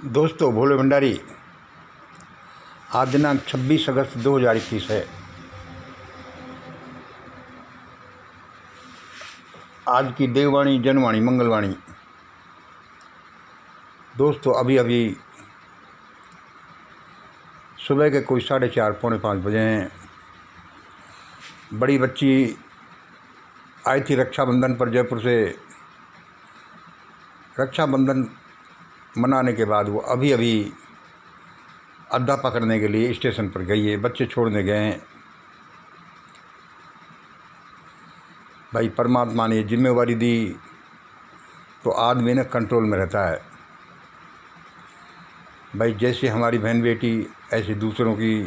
दोस्तों, भोले भंडारी। आज दिनांक 26 अगस्त 2021 है। आज की देववाणी, जनवाणी, मंगलवाणी। दोस्तों, अभी अभी सुबह के कोई 4:30 पौने 5 बजे हैं। बड़ी बच्ची आई थी रक्षाबंधन पर जयपुर से। रक्षाबंधन मनाने के बाद वो अभी अभी अड्डा पकड़ने के लिए स्टेशन पर गई है। बच्चे छोड़ने गए हैं। भाई, परमात्मा ने जिम्मेवारी दी तो आदमी ने कंट्रोल में रहता है। भाई, जैसे हमारी बहन बेटी ऐसे दूसरों की,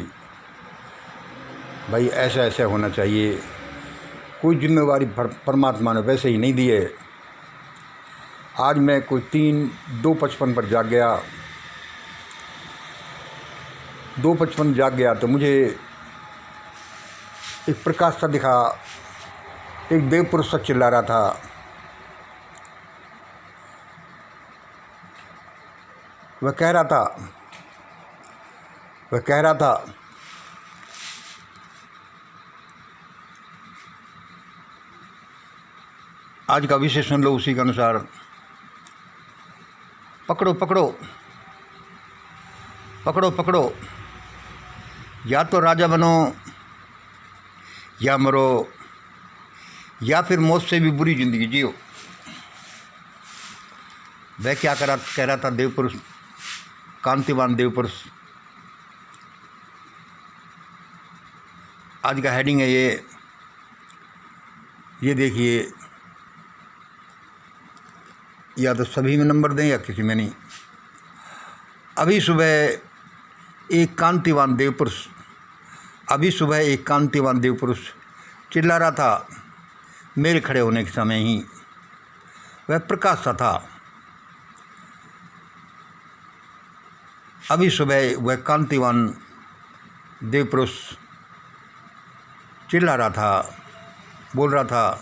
भाई ऐसा ऐसा होना चाहिए। कोई जिम्मेवारी परमात्मा ने वैसे ही नहीं दी है। आज मैं कोई 2:55 पर जाग गया। 2:55 जाग गया तो मुझे एक प्रकाश सा दिखा। एक देव पुरुष सा चिल्ला रहा था। वह कह रहा था आज का विषय सुन लो, उसी के अनुसार। पकड़ो पकड़ो पकड़ो पकड़ो, या तो राजा बनो या मरो, या फिर मौत से भी बुरी जिंदगी जियो। वह क्या कह रहा था देव पुरुष, कांतिवान देव पुरुष। आज का हेडिंग है ये देखिए। या तो सभी में नंबर दें या किसी में नहीं। अभी सुबह एक कांतिवान देव पुरुष चिल्ला रहा था। मेरे खड़े होने के समय ही वह प्रकाश सा था। अभी सुबह वह कांतिवान देव पुरुष चिल्ला रहा था, बोल रहा था,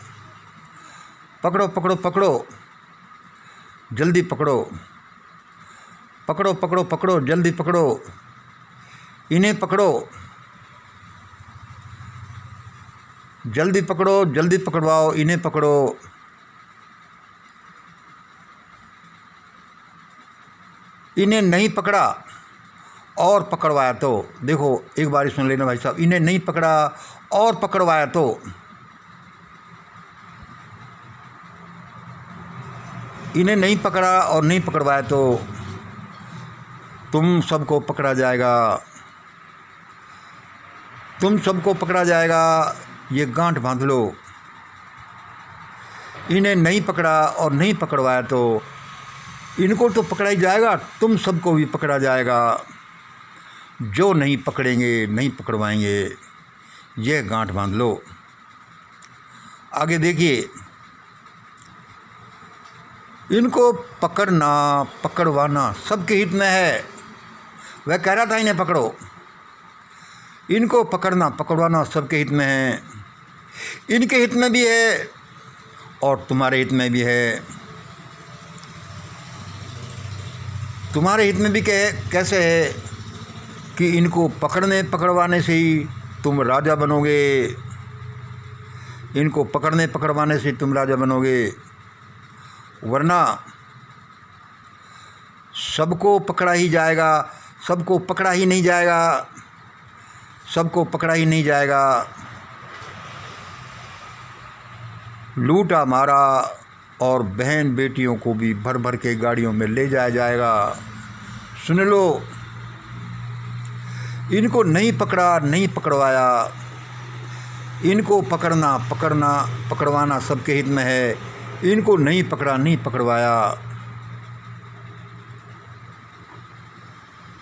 पकड़ो पकड़ो पकड़ो, जल्दी पकड़ो, पकड़ो पकड़ो पकड़ो, जल्दी पकड़ो, इन्हें पकड़ो, जल्दी पकड़ो, जल्दी पकड़वाओ, इन्हें पकड़ो। इन्हें नहीं पकड़ा और पकड़वाया तो, देखो एक बार सुन लेना भाई साहब, इन्हें नहीं पकड़ा और पकड़वाया तो इन्हें नहीं पकड़ा और नहीं पकड़वाया तो तुम सबको पकड़ा जाएगा, तुम सबको पकड़ा जाएगा। ये गांठ बांध लो। इन्हें नहीं पकड़ा और नहीं पकड़वाया तो इनको तो पकड़ा ही जाएगा, तुम सबको भी पकड़ा जाएगा। जो नहीं पकड़ेंगे, नहीं पकड़वाएंगे, यह गांठ बांध लो। आगे देखिए। इनको पकड़ना पकड़वाना सबके हित में है। वह कह रहा था इन्हें पकड़ो। इनको पकड़ना पकड़वाना सबके हित में है। इनके हित में भी है और तुम्हारे हित में भी है। तुम्हारे हित में भी कैसे है कि इनको पकड़ने पकड़वाने से ही तुम राजा बनोगे। इनको पकड़ने पकड़वाने से तुम राजा बनोगे, वरना सबको पकड़ा ही जाएगा। सबको पकड़ा ही नहीं जाएगा। सबको पकड़ा ही नहीं जाएगा। लूटा मारा और बहन बेटियों को भी भर भर के गाड़ियों में ले जाया जाएगा। सुन लो, इनको नहीं पकड़ा, नहीं पकड़वाया। इनको पकड़ना पकड़वाना सबके हित में है। इनको नहीं पकड़ा, नहीं पकड़वाया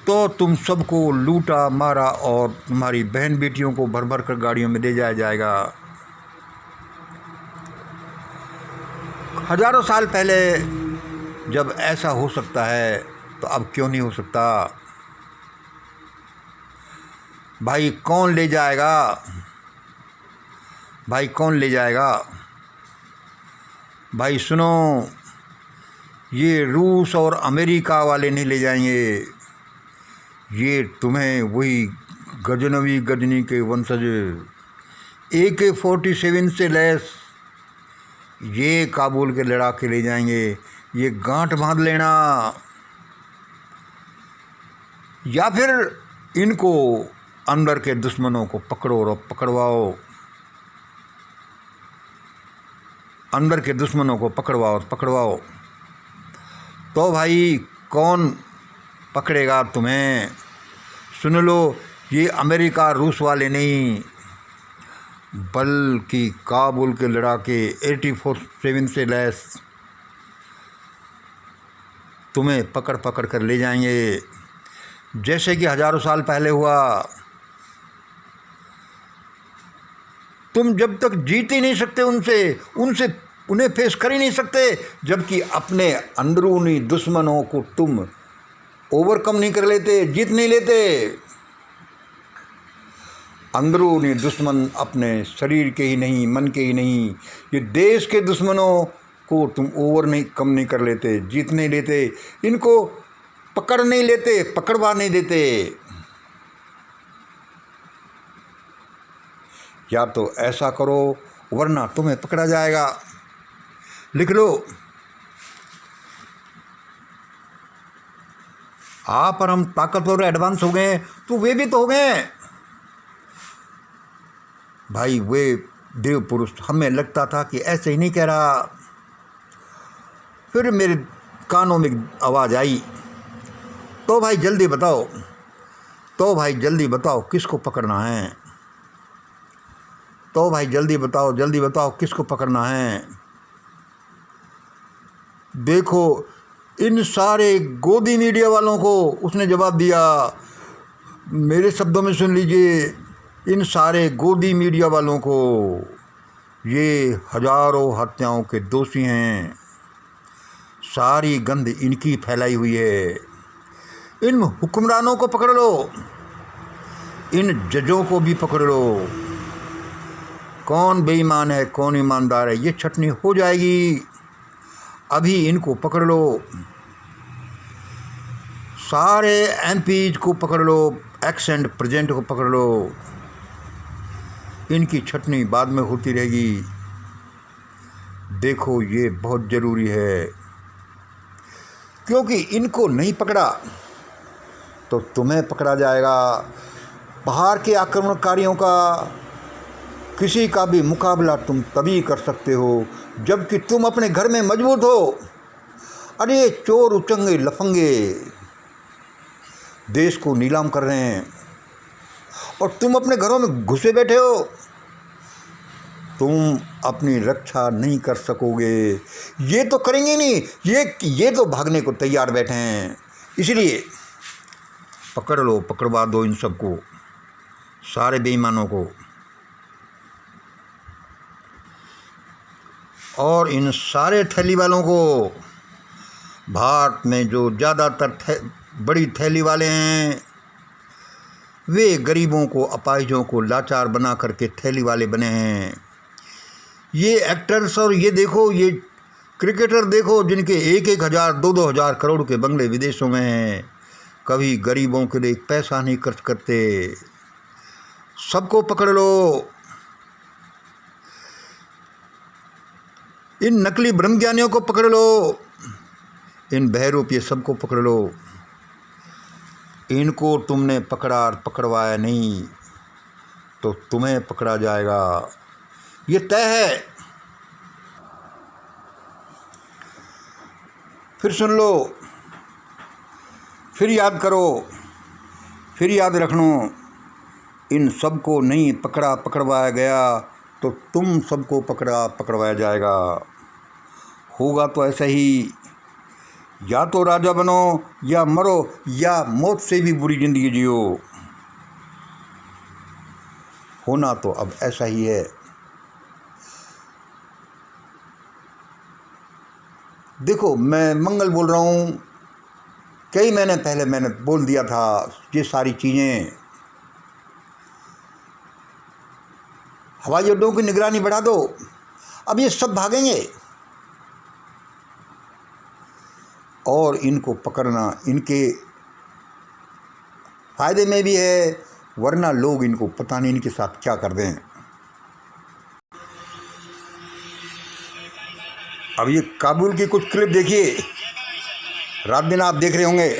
तो तुम सबको लूटा मारा और तुम्हारी बहन बेटियों को भर भर कर गाड़ियों में ले जाया जाएगा। हजारों साल पहले जब ऐसा हो सकता है तो अब क्यों नहीं हो सकता? भाई, कौन ले जाएगा? भाई, कौन ले जाएगा? भाई सुनो, ये रूस और अमेरिका वाले नहीं ले जाएंगे, ये तुम्हें वही गजनवी गजनी के वंशज AK-47 से लैस ये काबुल के लड़ाके ले जाएंगे। ये गांठ बांध लेना, या फिर इनको अंदर के दुश्मनों को पकड़ो और पकड़वाओ, अंदर के दुश्मनों को पकड़वाओ और पकड़वाओ। तो भाई कौन पकड़ेगा तुम्हें? सुन लो, ये अमेरिका रूस वाले नहीं, बल्कि काबुल के लड़ाके AK-47 से लैस तुम्हें पकड़ पकड़ कर ले जाएंगे, जैसे कि हजारों साल पहले हुआ। तुम जब तक जीत ही नहीं सकते उन्हें फेस कर ही नहीं सकते, जबकि अपने अंदरूनी दुश्मनों को तुम ओवरकम नहीं कर लेते, जीत नहीं लेते। अंदरूनी दुश्मन अपने शरीर के ही नहीं, मन के ही नहीं, ये देश के दुश्मनों को तुम कम नहीं कर लेते, जीत नहीं लेते, इनको पकड़ नहीं लेते, पकड़वा नहीं देते। या तो ऐसा करो वरना तुम्हें पकड़ा जाएगा। लिख लो, आप और हम ताकतवर एडवांस हो गए तो वे भी तो हो गए भाई। वे देव पुरुष, हमें लगता था कि ऐसे ही नहीं कह रहा, फिर मेरे कानों में आवाज़ आई, तो भाई जल्दी बताओ, तो भाई जल्दी बताओ किसको पकड़ना है, तो भाई जल्दी बताओ किसको पकड़ना है। देखो इन सारे गोदी मीडिया वालों को उसने जवाब दिया, मेरे शब्दों में सुन लीजिए, इन सारे गोदी मीडिया वालों को, ये हजारों हत्याओं के दोषी हैं, सारी गंध इनकी फैलाई हुई है। इन हुक्मरानों को पकड़ लो, इन जजों को भी पकड़ लो, कौन बेईमान है कौन ईमानदार है ये छटनी हो जाएगी। अभी इनको पकड़ लो, सारे MPs को पकड़ लो, एक्स एंड प्रेजेंट को पकड़ लो, इनकी छटनी बाद में होती रहेगी। देखो ये बहुत ज़रूरी है, क्योंकि इनको नहीं पकड़ा तो तुम्हें पकड़ा जाएगा। बाहर के आक्रमणकारियों का किसी का भी मुकाबला तुम तभी कर सकते हो जबकि तुम अपने घर में मजबूत हो। अरे चोर उचंगे लफंगे देश को नीलाम कर रहे हैं और तुम अपने घरों में घुसे बैठे हो, तुम अपनी रक्षा नहीं कर सकोगे। ये तो करेंगे नहीं, ये तो भागने को तैयार बैठे हैं। इसलिए पकड़ लो, पकड़वा दो इन सबको, सारे बेईमानों को। और इन सारे थैली वालों को, भारत में जो ज़्यादातर बड़ी थैली वाले हैं वे गरीबों को, अपाहिजों को लाचार बना करके थैली वाले बने हैं। ये एक्टर्स और ये देखो, ये क्रिकेटर देखो जिनके 1,000 2,000 करोड़ के बंगले विदेशों में हैं, कभी गरीबों के लिए एक पैसा नहीं खर्च करते। सबको पकड़ लो, इन नकली ब्रह्मज्ञानियों को पकड़ लो, इन बहरूप ये सबको पकड़ लो। इनको तुमने पकड़ा और पकड़वाया नहीं तो तुम्हें पकड़ा जाएगा, ये तय है। फिर सुन लो, फिर याद करो, फिर याद रखना, इन सबको नहीं पकड़ा पकड़वाया गया तो तुम सबको पकड़ा पकड़वाया जाएगा। होगा तो ऐसा ही, या तो राजा बनो या मरो, या मौत से भी बुरी ज़िंदगी जियो। होना तो अब ऐसा ही है। देखो मैं मंगल बोल रहा हूँ, कई महीने पहले मैंने बोल दिया था ये सारी चीज़ें। हवाई अड्डों की निगरानी बढ़ा दो, अब ये सब भागेंगे। और इनको पकड़ना इनके फ़ायदे में भी है, वरना लोग इनको पता नहीं इनके साथ क्या कर दें। अब ये काबुल की कुछ क्लिप देखिए, रात दिन आप देख रहे होंगे।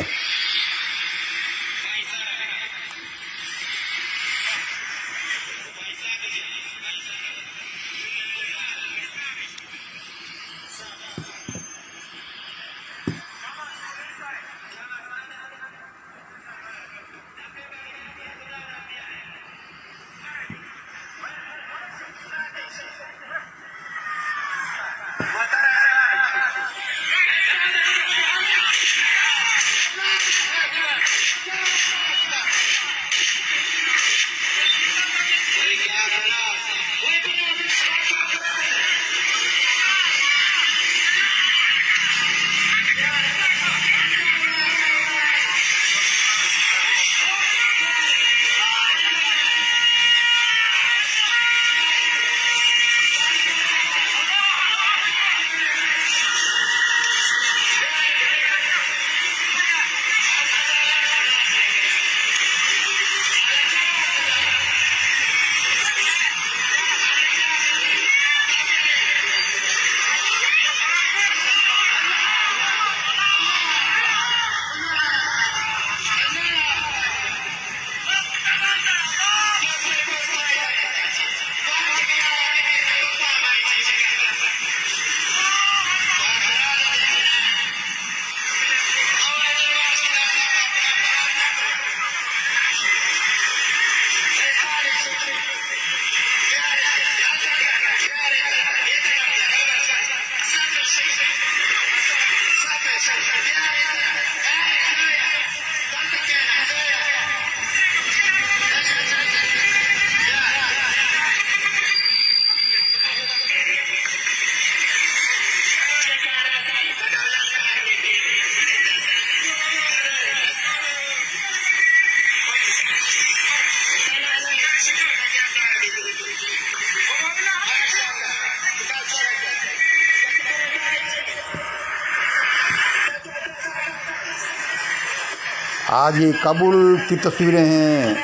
आज ये काबुल की तस्वीरें हैं,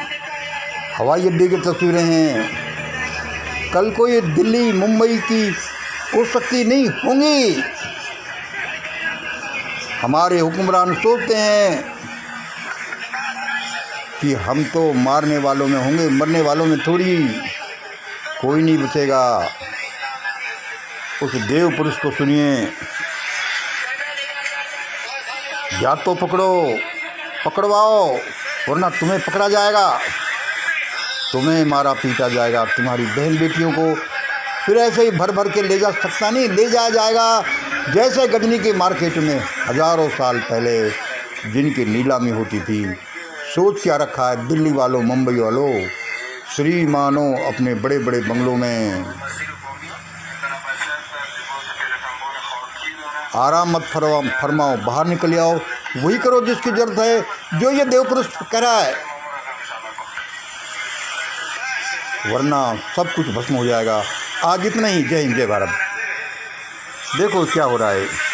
हवाई अड्डे की तस्वीरें हैं। कल को ये दिल्ली मुंबई की हो सकती नहीं होंगी। हमारे हुक्मरान सोचते हैं कि हम तो मारने वालों में होंगे, मरने वालों में थोड़ी। कोई नहीं बचेगा। उस देव पुरुष को सुनिए, या तो पकड़वाओ, वरना तुम्हें पकड़ा जाएगा, तुम्हें मारा पीटा जाएगा। तुम्हारी बहन बेटियों को फिर ऐसे ही भर भर के ले जा सकता नहीं, ले जाया जाएगा जैसे गजनी के मार्केट में हज़ारों साल पहले जिनकी नीलामी होती थी। सोच क्या रखा है दिल्ली वालों, मुंबई वालों, श्रीमानों अपने बड़े बड़े बंगलों में। आराम मत फरमाओ, बाहर निकल आओ, वही करो जिसकी जरूरत है, जो ये देव पुरुष कह रहा है, वरना सब कुछ भस्म हो जाएगा। आज इतना ही। जय हिंद, जय भारत। देखो क्या हो रहा है।